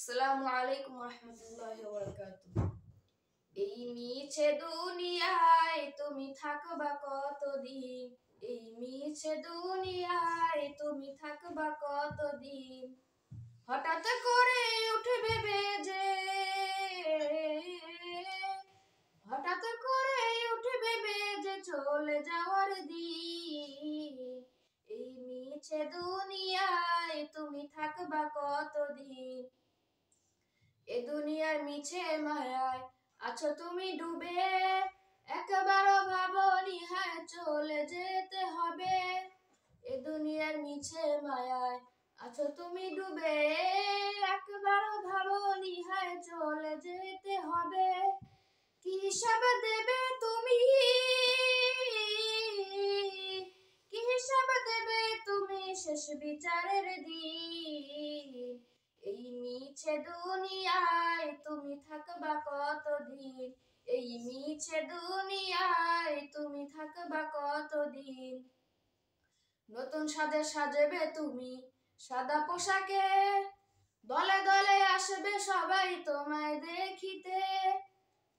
আসসালামু আলাইকুম রহমতুল্লাহি ওয়া বারাকাতুহু। এই মিছে দুনিয়ায় তুমি থাকবা কতদিন? এই মিছে দুনিয়ায় তুমি থাকবা কতদিন? হঠাৎ করে উঠবে বেজে, হঠাৎ করে উঠবে বেজে চলে যাওয়ার দিন। এই মিছে দুনিয়ায় তুমি থাকবা কতদিন? এ দুনিয়ার মিছে মায়ায় আছো তুমি ডুবে, একবারও ভাবনি হায় চলে যেতে হবে। এ দুনিয়ার মিছে মায়ায় আছো তুমি ডুবে, একবারও ভাবনি হায় চলে যেতে হবে। কি হিসাব দেবে তুমি, কি হিসাব দেবে তুমি শেষ বিচারের দিন? এই মিছে দুনিয়ায় তুমি থাকবা কতদিন? এই মিছে দুনিয়ায় তুমি থাকবা কতদিন? নতুন সাজে সাজবে তুমি সাদা পোশাকে, দলে দলে আসবে সবাই তোমায় দেখিতে।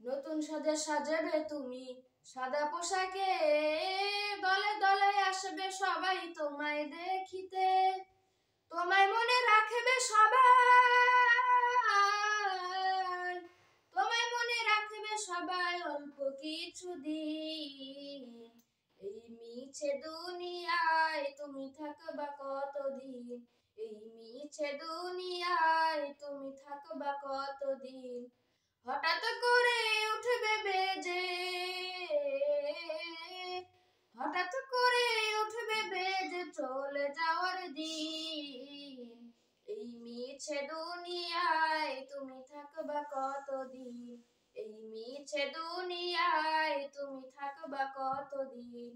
নতুন সাজে সাজবে তুমি সাদা পোশাকে, দলে দলে আসবে সবাই তোমায় দেখিতে। তোমায় মনে রাখবে সবাই, তোমায় মনে রাখবে সবাই অল্প কিছুদিন। এই মিছে দুনিয়ায় তুমি থাকবা কতদিন? এই মিছে দুনিয়ায় তুমি থাকবা কতদিন? হঠাৎ করে উঠবে বেজে, হঠাৎ করে উঠবে বেজে চলে যাওয়ার দিন। এই মিছে দুনিয়ায় তুমি থাকবা কতদিন? এই মিছে দুনিয়ায় তুমি থাকবা কতদিন?